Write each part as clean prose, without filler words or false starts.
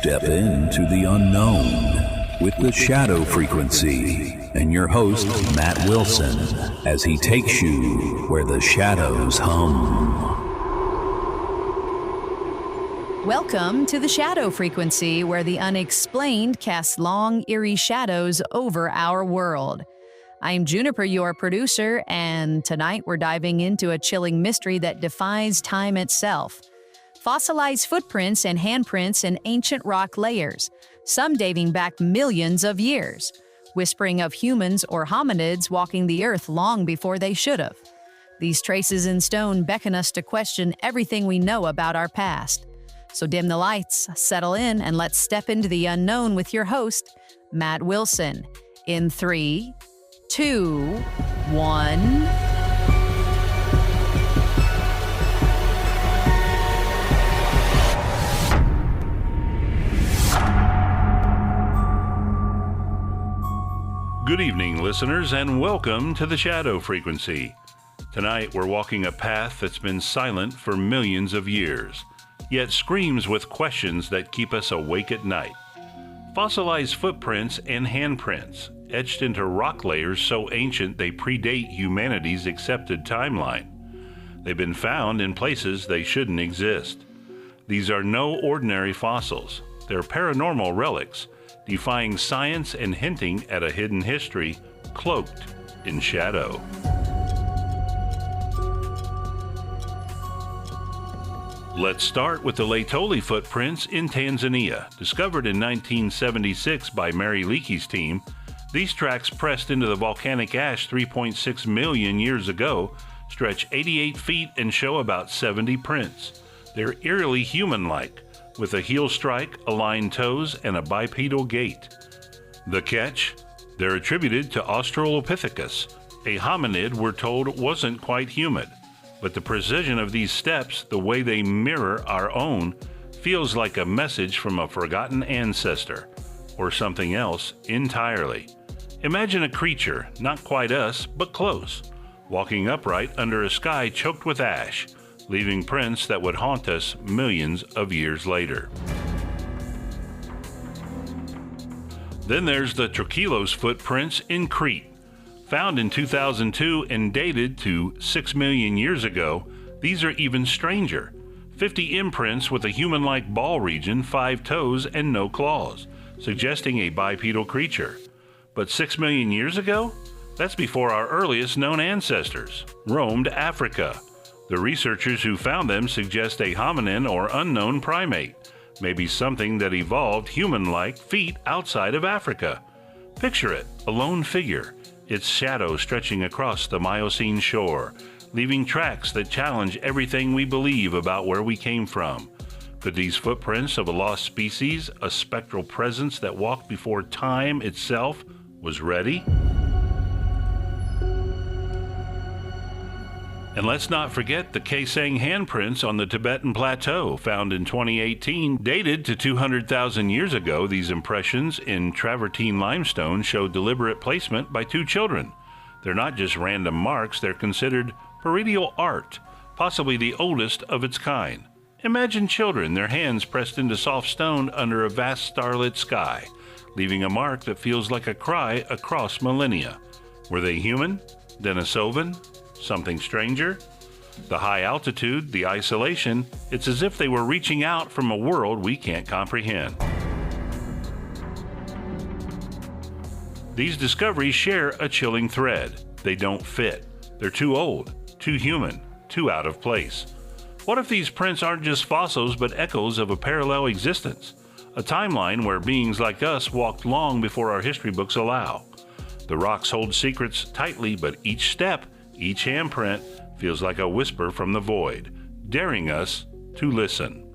Step into the unknown with the shadow frequency and your host, Matt Wilson, as he takes you where the shadows hum. Welcome to the shadow frequency, where the unexplained casts long, eerie shadows over our world. I'm Juniper, your producer, and tonight we're diving into a chilling mystery that defies time itself. Fossilized footprints and handprints in ancient rock layers, some dating back millions of years, whispering of humans or hominids walking the earth long before they should have. These traces in stone beckon us to question everything we know about our past. So dim the lights, settle in, and let's step into the unknown with your host, Matt Wilson. In 3, 2, 1... Good evening, listeners, and welcome to the Shadow Frequency. Tonight, we're walking a path that's been silent for millions of years, yet screams with questions that keep us awake at night. Fossilized footprints and handprints, etched into rock layers so ancient they predate humanity's accepted timeline. They've been found in places they shouldn't exist. These are no ordinary fossils. They're paranormal relics, defying science and hinting at a hidden history cloaked in shadow. Let's start with the Laetoli footprints in Tanzania. Discovered in 1976 by Mary Leakey's team, these tracks pressed into the volcanic ash 3.6 million years ago stretch 88 feet and show about 70 prints. They're eerily human-like, with a heel strike, aligned toes, and a bipedal gait. The catch? They're attributed to Australopithecus, a hominid we're told wasn't quite human. But the precision of these steps, the way they mirror our own, feels like a message from a forgotten ancestor, or something else entirely. Imagine a creature, not quite us, but close, walking upright under a sky choked with ash, leaving prints that would haunt us millions of years later. Then there's the Trachilos footprints in Crete. Found in 2002 and dated to 6 million years ago, these are even stranger. 50 imprints with a human-like ball region, 5 toes, and no claws, suggesting a bipedal creature. But 6 million years ago? That's before our earliest known ancestors roamed Africa. The researchers who found them suggest a hominin or unknown primate, maybe something that evolved human-like feet outside of Africa. Picture it, a lone figure, its shadow stretching across the Miocene shore, leaving tracks that challenge everything we believe about where we came from. Could these footprints of a lost species, a spectral presence that walked before time itself was ready? And let's not forget the Quesang handprints on the Tibetan plateau, found in 2018. Dated to 200,000 years ago, these impressions in travertine limestone show deliberate placement by 2 children. They're not just random marks, they're considered perennial art, possibly the oldest of its kind. Imagine children, their hands pressed into soft stone under a vast starlit sky, leaving a mark that feels like a cry across millennia. Were they human? Denisovan? Something stranger? The high altitude, the isolation, it's as if they were reaching out from a world we can't comprehend. These discoveries share a chilling thread. They don't fit. They're too old, too human, too out of place. What if these prints aren't just fossils but echoes of a parallel existence? A timeline where beings like us walked long before our history books allow. The rocks hold secrets tightly, but each step, each handprint feels like a whisper from the void, daring us to listen.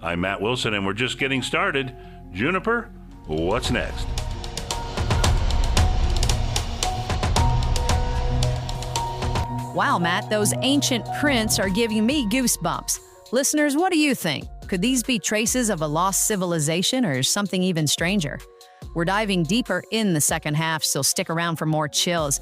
I'm Matt Wilson, and we're just getting started. Juniper, what's next? Wow, Matt, those ancient prints are giving me goosebumps. Listeners, what do you think? Could these be traces of a lost civilization or something even stranger? We're diving deeper in the second half, so stick around for more chills.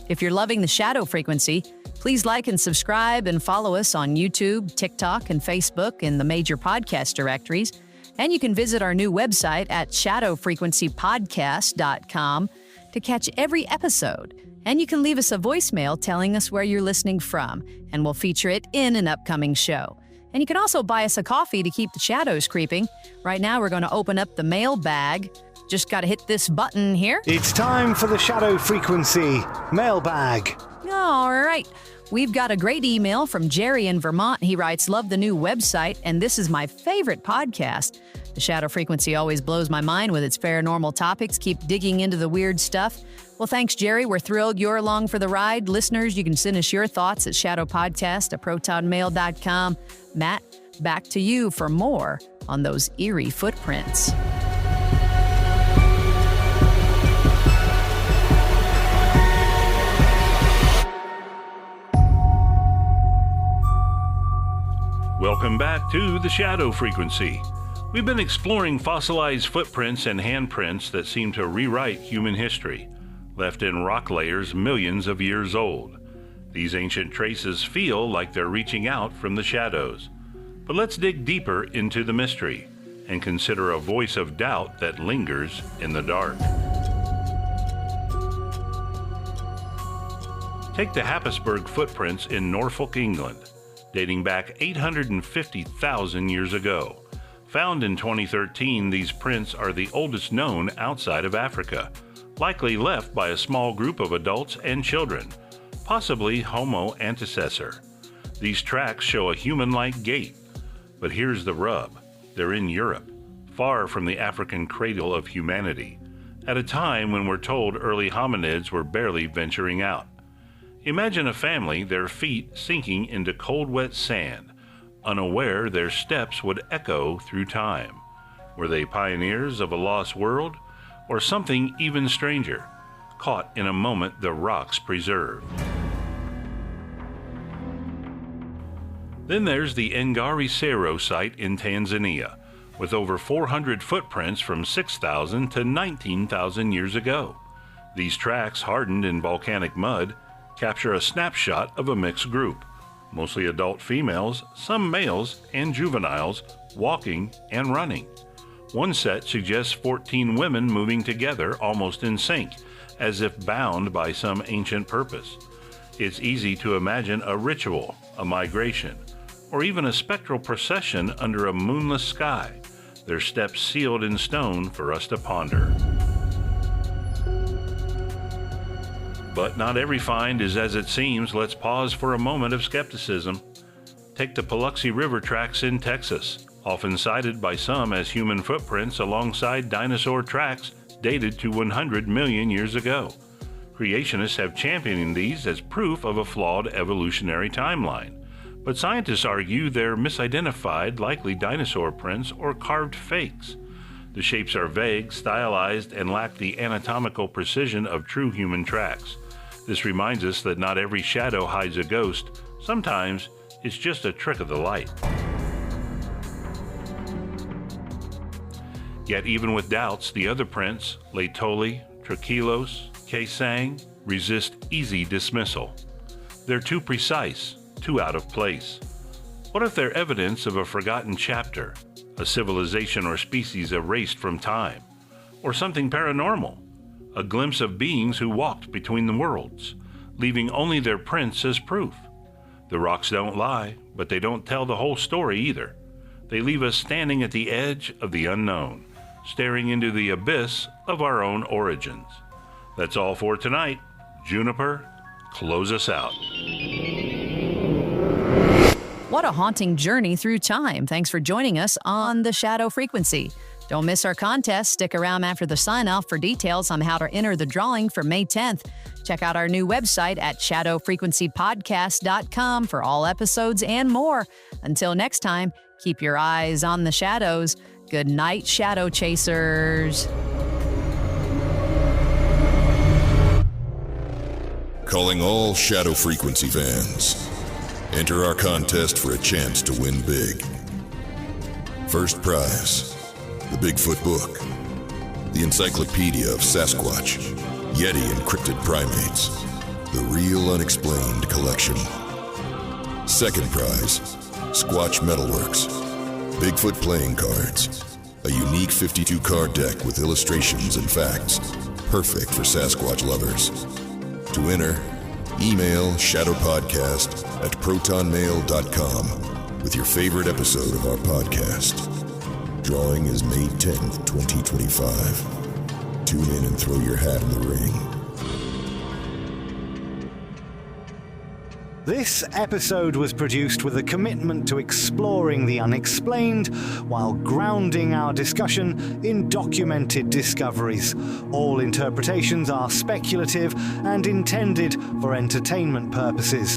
If you're loving the Shadow Frequency, please like and subscribe and follow us on YouTube, TikTok, and Facebook in the major podcast directories. And you can visit our new website at shadowfrequencypodcast.com to catch every episode. And you can leave us a voicemail telling us where you're listening from, and we'll feature it in an upcoming show. And you can also buy us a coffee to keep the shadows creeping. Right now, we're going to open up the mailbag. Just got to hit this button here. It's time for the Shadow Frequency mailbag. All right. We've got a great email from Jerry in Vermont. He writes, "Love the new website, and this is my favorite podcast. The Shadow Frequency always blows my mind with its paranormal topics. Keep digging into the weird stuff." Well, thanks, Jerry. We're thrilled you're along for the ride. Listeners, you can send us your thoughts at shadowpodcast@protonmail.com. Matt, back to you for more on those eerie footprints. Welcome back to the Shadow Frequency. We've been exploring fossilized footprints and handprints that seem to rewrite human history, left in rock layers millions of years old. These ancient traces feel like they're reaching out from the shadows. But let's dig deeper into the mystery and consider a voice of doubt that lingers in the dark. Take the Happisburgh footprints in Norfolk, England, dating back 850,000 years ago. Found in 2013, these prints are the oldest known outside of Africa, likely left by a small group of adults and children, possibly Homo antecessor. These tracks show a human-like gait, but here's the rub. They're in Europe, far from the African cradle of humanity, at a time when we're told early hominids were barely venturing out. Imagine a family, their feet sinking into cold, wet sand, unaware their steps would echo through time. Were they pioneers of a lost world, or something even stranger, caught in a moment the rocks preserved? Then there's the Ngari Sero site in Tanzania, with over 400 footprints from 6,000 to 19,000 years ago. These tracks, hardened in volcanic mud, capture a snapshot of a mixed group, mostly adult females, some males, and juveniles, walking and running. One set suggests 14 women moving together almost in sync, as if bound by some ancient purpose. It's easy to imagine a ritual, a migration, or even a spectral procession under a moonless sky, their steps sealed in stone for us to ponder. But not every find is as it seems. Let's pause for a moment of skepticism. Take the Paluxy River tracks in Texas, often cited by some as human footprints alongside dinosaur tracks dated to 100 million years ago. Creationists have championed these as proof of a flawed evolutionary timeline, but scientists argue they're misidentified, likely dinosaur prints or carved fakes. The shapes are vague, stylized, and lack the anatomical precision of true human tracks. This reminds us that not every shadow hides a ghost. Sometimes it's just a trick of the light. Yet even with doubts, the other prints, Laetoli, Trachilos, Quesang, resist easy dismissal. They're too precise, too out of place. What if they're evidence of a forgotten chapter, a civilization or species erased from time, or something paranormal, a glimpse of beings who walked between the worlds, leaving only their prints as proof? The rocks don't lie, but they don't tell the whole story either. They leave us standing at the edge of the unknown, staring into the abyss of our own origins. That's all for tonight. Juniper, close us out. What a haunting journey through time. Thanks for joining us on The Shadow Frequency. Don't miss our contest. Stick around after the sign-off for details on how to enter the drawing for May 10th. Check out our new website at shadowfrequencypodcast.com for all episodes and more. Until next time, keep your eyes on the shadows. Good night, Shadow Chasers. Calling all Shadow Frequency fans. Enter our contest for a chance to win big. First prize, the Bigfoot book, the Encyclopedia of Sasquatch, Yeti and Cryptid Primates, the Real Unexplained collection. Second prize, Squatch Metalworks, Bigfoot playing cards, a unique 52-card deck with illustrations and facts, perfect for Sasquatch lovers. To enter, email shadowpodcast@protonmail.com with your favorite episode of our podcast. Drawing is May 10th, 2025. Tune in and throw your hat in the ring. This episode was produced with a commitment to exploring the unexplained while grounding our discussion in documented discoveries. All interpretations are speculative and intended for entertainment purposes.